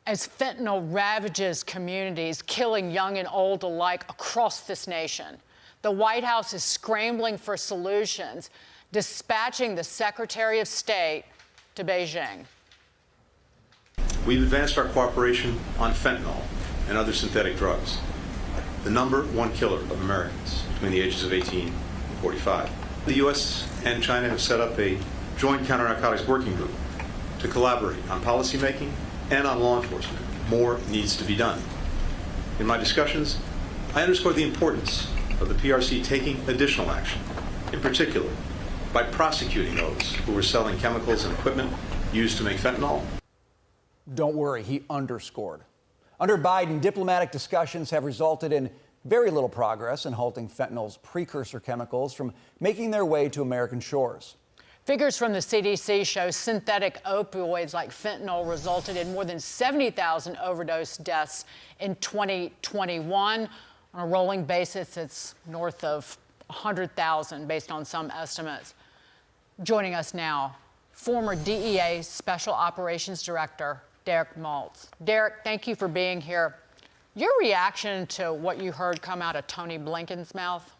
As fentanyl ravages communities, killing young and old alike across this nation, the White House is scrambling for solutions, dispatching the Secretary of State to Beijing. We've advanced our cooperation on fentanyl and other synthetic drugs, the number one killer of Americans between the ages of 18 and 45. The U.S. and China have set up a joint counter-narcotics working group to collaborate on policymaking and on law enforcement. More needs to be done. In my discussions, I underscore the importance of the PRC taking additional action, in particular by prosecuting those who were selling chemicals and equipment used to make fentanyl. Don't worry, he underscored. Under Biden, diplomatic discussions have resulted in very little progress in halting fentanyl's precursor chemicals from making their way to American shores. Figures from the CDC show synthetic opioids like fentanyl resulted in more than 70,000 overdose deaths in 2021. On a rolling basis, it's north of 100,000 based on some estimates. Joining us now, former DEA Special Operations Director Derek Maltz. Derek, thank you for being here. Your reaction to what you heard come out of Tony Blinken's mouth?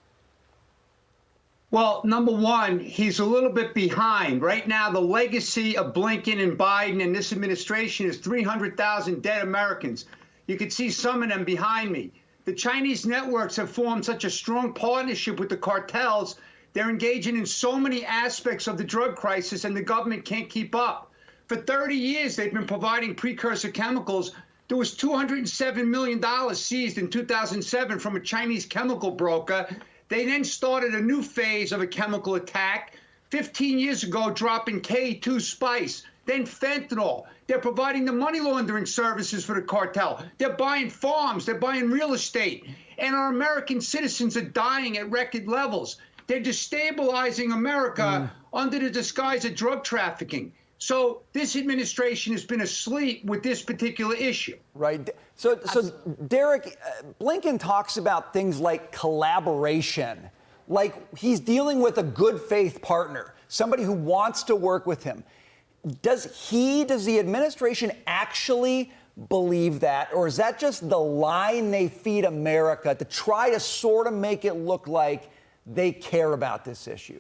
Well, number one, he's a little bit behind. Right now, the legacy of Blinken and Biden and this administration is 300,000 dead Americans. You can see some of them behind me. The Chinese networks have formed such a strong partnership with the cartels. They're engaging in so many aspects of the drug crisis, and the government can't keep up. For 30 years, they've been providing precursor chemicals. There was $207 million seized in 2007 from a Chinese chemical broker. They then started a new phase of a chemical attack 15 years ago, dropping K2 spice, then fentanyl. They're providing the money laundering services for the cartel. They're buying farms. They're buying real estate. And our American citizens are dying at record levels. They're destabilizing America under the disguise of drug trafficking. So this administration has been asleep with this particular issue. Right. So Derek, Blinken talks about things like collaboration, like he's dealing with a good faith partner, somebody who wants to work with him. Does the administration actually believe that, or is that just the line they feed America to try to sort of make it look like they care about this issue?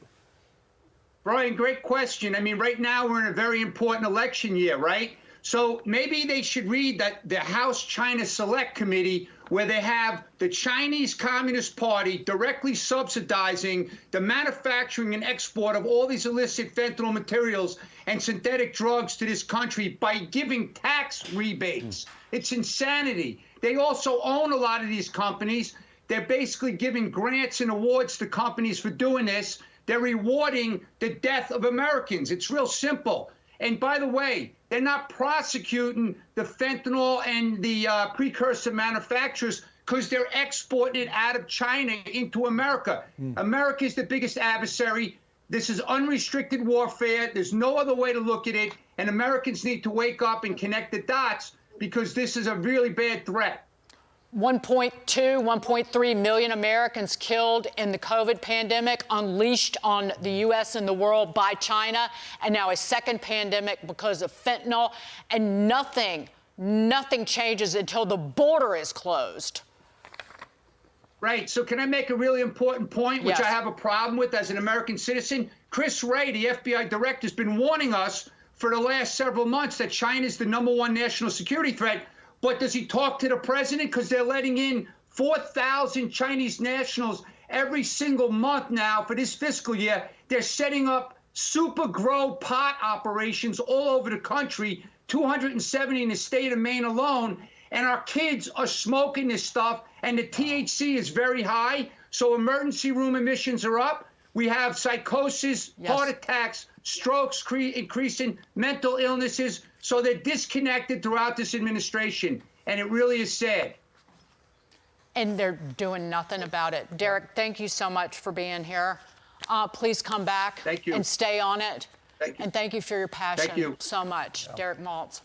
Brian, great question. I mean, right now we're in a very important election year, right? So maybe they should read that the House China Select Committee, where they have the Chinese Communist Party directly subsidizing the manufacturing and export of all these illicit fentanyl materials and synthetic drugs to this country by giving tax rebates. It's insanity. They also own a lot of these companies. They're basically giving grants and awards to companies for doing this. They're rewarding the death of Americans. It's real simple. And by the way, they're not prosecuting the fentanyl and the precursor manufacturers because they're exporting it out of China into America. America is the biggest adversary. This is unrestricted warfare. There's no other way to look at it. And Americans need to wake up and connect the dots because this is a really bad threat. 1.3 million Americans killed in the COVID pandemic, unleashed on the U.S. and the world by China, and now a second pandemic because of fentanyl, and nothing changes until the border is closed. Right. So can I make a really important point, which Yes. I have a problem with as an American citizen? Chris Wray, the FBI director, has been warning us for the last several months that China is the #1 national security threat. But does he talk to the president? Because they're letting in 4,000 Chinese nationals every single month now for this fiscal year. They're setting up super grow pot operations all over the country, 270 in the state of Maine alone. And our kids are smoking this stuff, and the THC is very high. So emergency room admissions are up. We have psychosis, heart attacks, strokes increasing, mental illnesses. So they're disconnected throughout this administration, and it really is sad. And they're doing nothing about it. Derek, thank you so much for being here. Please come back Thank you. and stay on it. Thank you. And thank you for your passion Thank you. so much. Derek Maltz.